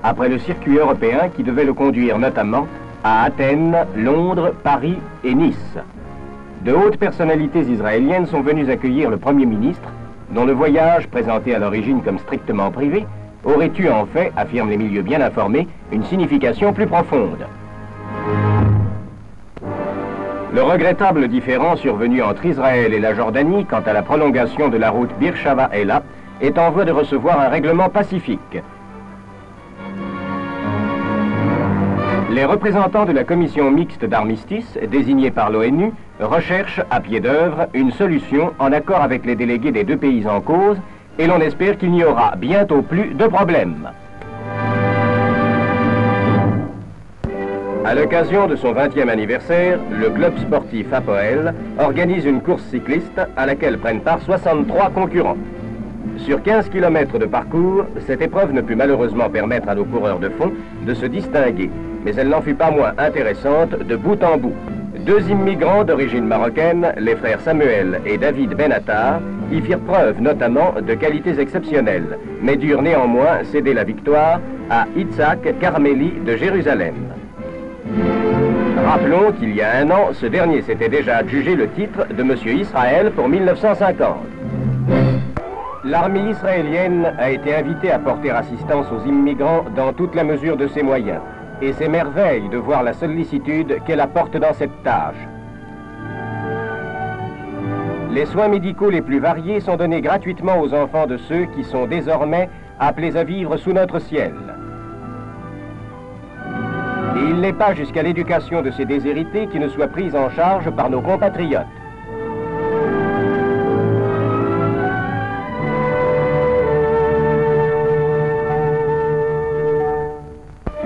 après le circuit européen qui devait le conduire notamment à Athènes, Londres, Paris et Nice. De hautes personnalités israéliennes sont venues accueillir le Premier ministre, dont le voyage, présenté à l'origine comme strictement privé, aurait eu en fait, affirment les milieux bien informés, une signification plus profonde. Le regrettable différend survenu entre Israël et la Jordanie quant à la prolongation de la route Beersheva-Eilat est en voie de recevoir un règlement pacifique. Les représentants de la commission mixte d'armistice, désignés par l'ONU, recherchent à pied d'œuvre une solution en accord avec les délégués des deux pays en cause, et l'on espère qu'il n'y aura bientôt plus de problème. À l'occasion de son 20e anniversaire, le club sportif Hapoel organise une course cycliste à laquelle prennent part 63 concurrents. Sur 15 km de parcours, cette épreuve ne put malheureusement permettre à nos coureurs de fond de se distinguer, mais elle n'en fut pas moins intéressante de bout en bout. Deux immigrants d'origine marocaine, les frères Samuel et David Benatar, y firent preuve notamment de qualités exceptionnelles, mais durent néanmoins céder la victoire à Itzhak Karmeli de Jérusalem. Rappelons qu'il y a un an, ce dernier s'était déjà adjugé le titre de Monsieur Israël pour 1950. L'armée israélienne a été invitée à porter assistance aux immigrants dans toute la mesure de ses moyens, et c'est merveille de voir la sollicitude qu'elle apporte dans cette tâche. Les soins médicaux les plus variés sont donnés gratuitement aux enfants de ceux qui sont désormais appelés à vivre sous notre ciel. Et il n'est pas jusqu'à l'éducation de ces déshérités qui ne soit prise en charge par nos compatriotes.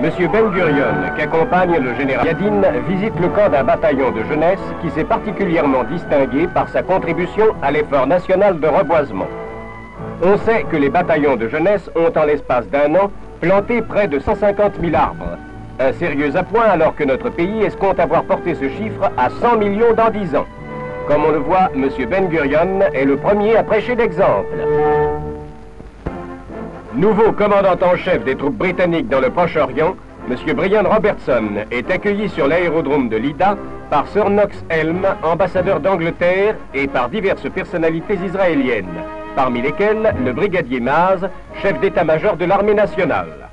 Monsieur Ben Gurion, qu'accompagne le général Yadin, visite le camp d'un bataillon de jeunesse qui s'est particulièrement distingué par sa contribution à l'effort national de reboisement. On sait que les bataillons de jeunesse ont en l'espace d'un an planté près de 150 000 arbres. Un sérieux appoint alors que notre pays escompte avoir porté ce chiffre à 100 millions dans 10 ans. Comme on le voit, M. Ben Gurion est le premier à prêcher d'exemple. Nouveau commandant en chef des troupes britanniques dans le Proche-Orient, M. Brian Robertson est accueilli sur l'aérodrome de Lydda par Sir Knox Helm, ambassadeur d'Angleterre, et par diverses personnalités israéliennes, parmi lesquelles le brigadier Maz, chef d'état-major de l'armée nationale.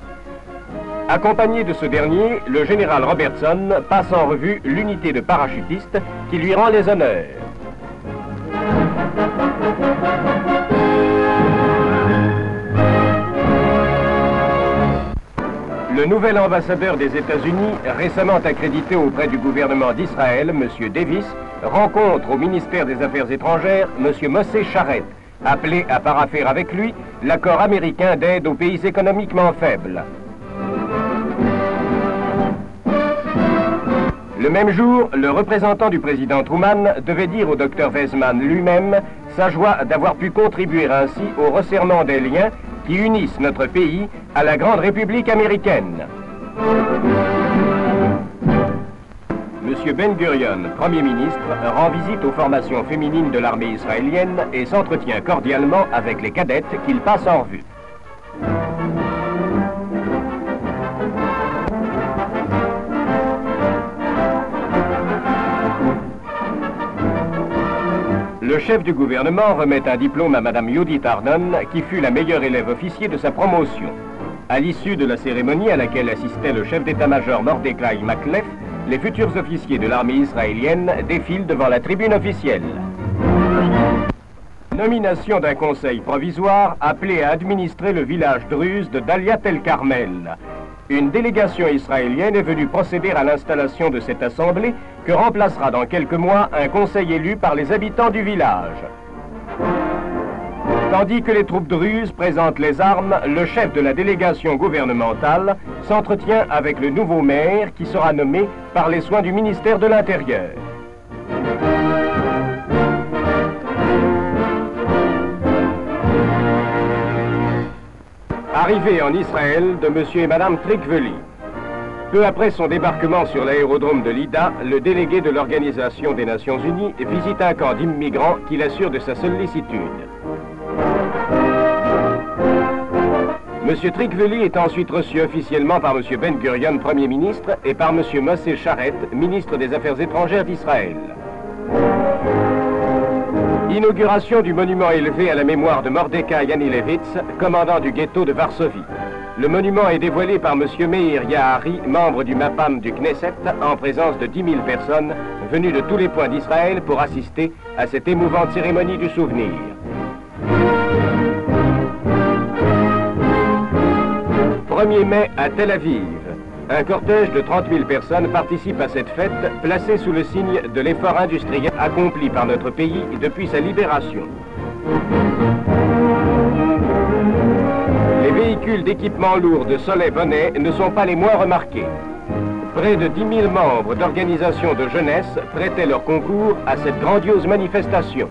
Accompagné de ce dernier, le général Robertson passe en revue l'unité de parachutistes qui lui rend les honneurs. Le nouvel ambassadeur des États-Unis, récemment accrédité auprès du gouvernement d'Israël, M. Davis, rencontre au ministère des Affaires étrangères M. Moshe Charette, appelé à paraffer avec lui l'accord américain d'aide aux pays économiquement faibles. Le même jour, le représentant du président Truman devait dire au docteur Weizmann lui-même sa joie d'avoir pu contribuer ainsi au resserrement des liens qui unissent notre pays à la grande République américaine. M. Ben Gurion, Premier ministre, rend visite aux formations féminines de l'armée israélienne et s'entretient cordialement avec les cadettes qu'il passe en revue. Le chef du gouvernement remet un diplôme à Mme Judith Arnon, qui fut la meilleure élève officier de sa promotion. À l'issue de la cérémonie à laquelle assistait le chef d'état-major Mordecai McLeff, les futurs officiers de l'armée israélienne défilent devant la tribune officielle. Nomination d'un conseil provisoire appelé à administrer le village druze de Daliat el-Carmel. Une délégation israélienne est venue procéder à l'installation de cette assemblée que remplacera dans quelques mois un conseil élu par les habitants du village. Tandis que les troupes druzes présentent les armes, le chef de la délégation gouvernementale s'entretient avec le nouveau maire qui sera nommé par les soins du ministère de l'Intérieur. Arrivée en Israël de M. et Mme Trikveli. Peu après son débarquement sur l'aérodrome de Lydda, le délégué de l'Organisation des Nations Unies visite un camp d'immigrants qui l'assure de sa sollicitude. M. Trinquevely est ensuite reçu officiellement par M. Ben Gurion, Premier ministre, et par M. Moshe Sharett, ministre des Affaires étrangères d'Israël. Inauguration du monument élevé à la mémoire de Mordechai Anilevitz, commandant du ghetto de Varsovie. Le monument est dévoilé par M. Meir Yahari, membre du MAPAM du Knesset, en présence de 10 000 personnes venues de tous les points d'Israël pour assister à cette émouvante cérémonie du souvenir. « 1er mai à Tel Aviv. Un cortège de 30 000 personnes participe à cette fête placée sous le signe de l'effort industriel accompli par notre pays depuis sa libération. Les véhicules d'équipement lourd de Soleil-Bonnet ne sont pas les moins remarqués. Près de 10 000 membres d'organisations de jeunesse prêtaient leur concours à cette grandiose manifestation.